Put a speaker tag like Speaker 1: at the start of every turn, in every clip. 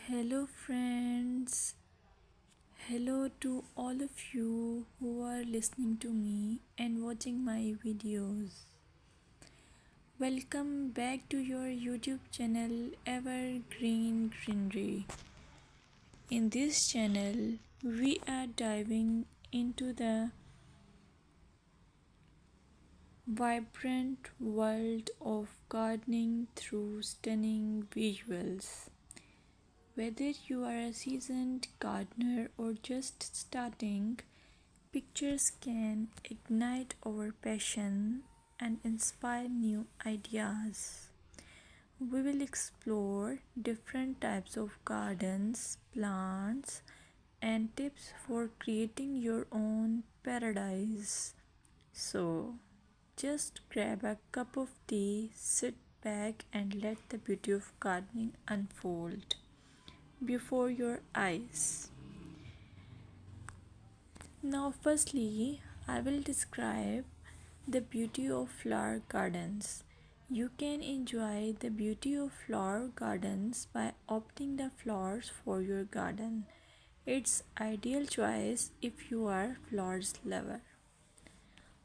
Speaker 1: Hello, friends. Hello to all of you who are listening to me and watching my videos. Welcome back to your YouTube channel Evergreen Greenery. In this channel, we are diving into the vibrant world of gardening through stunning visuals. Whether you are a seasoned gardener or just starting, pictures can ignite our passion and inspire new ideas. We will explore different types of gardens, plants, and tips for creating your own paradise. So, just grab a cup of tea, sit back, and let the beauty of gardening unfold before your eyes. Now, firstly, I will describe the beauty of flower gardens. You can enjoy the beauty of flower gardens by opting the flowers for your garden. It's ideal choice if you are flowers lover.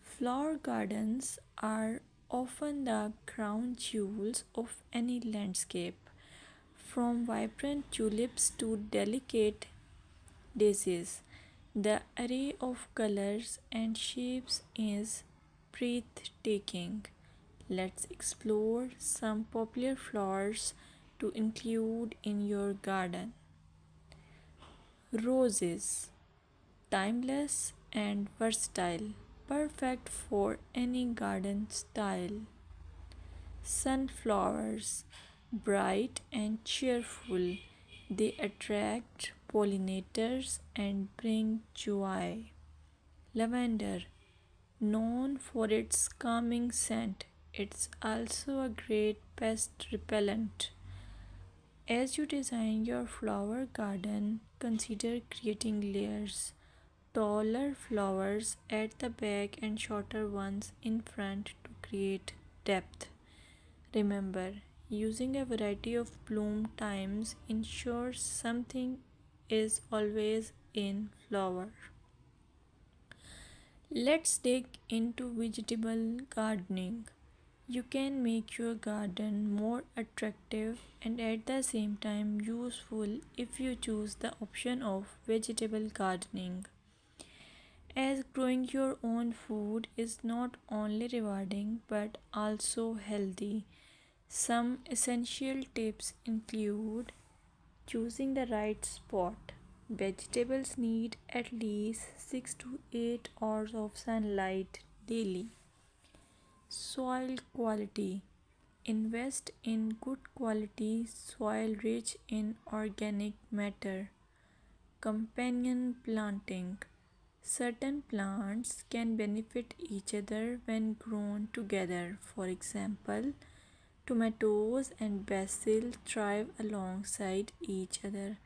Speaker 1: Flower gardens are often the crown jewels of any landscape, from vibrant tulips to delicate daisies. The array of colors and shapes is breathtaking. Let's explore some popular flowers to include in your garden. Roses, timeless and versatile, perfect for any garden style. Sunflowers, bright and cheerful, they attract pollinators and bring joy. Lavender, known for its calming scent, it's also a great pest repellent. As you design your flower garden, consider creating layers. Taller flowers at the back and shorter ones in front to create depth. Remember, using a variety of bloom times ensures something is always in flower. Let's dig into vegetable gardening. You can make your garden more attractive and at the same time useful if you choose the option of vegetable gardening. As growing your own food is not only rewarding but also healthy. Some essential tips include choosing the right spot. Vegetables need at least 6 to 8 hours of sunlight daily. Soil quality. Invest in good quality soil rich in organic matter. Companion planting. Certain plants can benefit each other when grown together. For example, tomatoes and basil thrive alongside each other.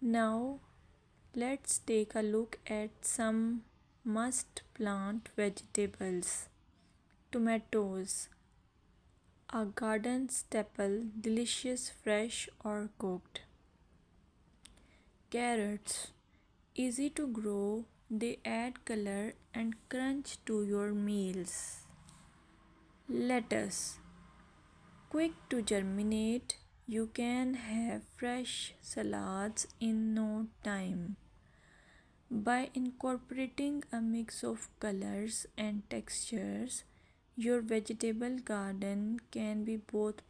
Speaker 1: Now, let's take a look at some must plant vegetables. Tomatoes, a garden staple, delicious fresh or cooked. Carrots, easy to grow, they add color and crunch to your meals. Lettuce, quick to germinate, you can have fresh salads in no time. By incorporating a mix of colors and textures, your vegetable garden can be both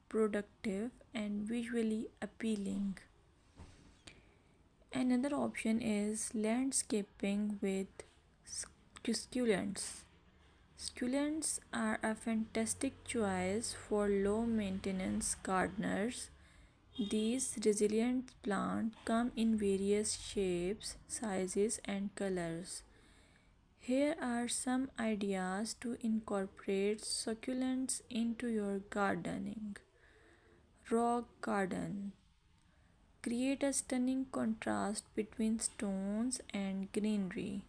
Speaker 1: productive and visually appealing. Another option is landscaping with succulents. Succulents are a fantastic choice for low maintenance gardeners. These resilient plants come in various shapes, sizes, and colors. Here are some ideas to incorporate succulents into your gardening. Rock garden. Create a stunning contrast between stones and greenery.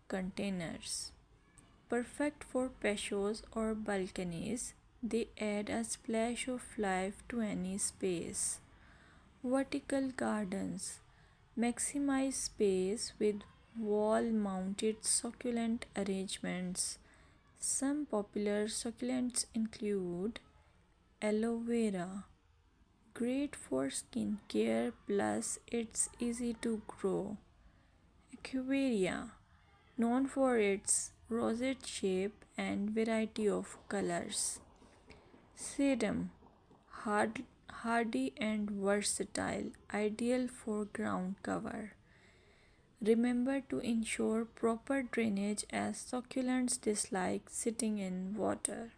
Speaker 1: Containers. Perfect for patios or balconies, they add a splash of life to any space. Vertical gardens maximize space with wall mounted succulent arrangements. Some popular succulents include aloe vera, great for skin care plus it's easy to grow. Echeveria, known for its rosette shape and variety of colors. Sedum, hardy and versatile, ideal for ground cover. Remember to ensure proper drainage as succulents dislike sitting in water.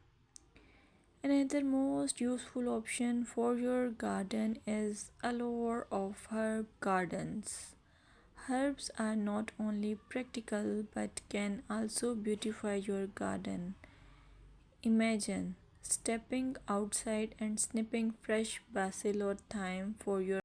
Speaker 1: Another most useful option for your garden is allure of herb gardens. Herbs are not only practical but can also beautify your garden. Imagine stepping outside and snipping fresh basil or thyme for your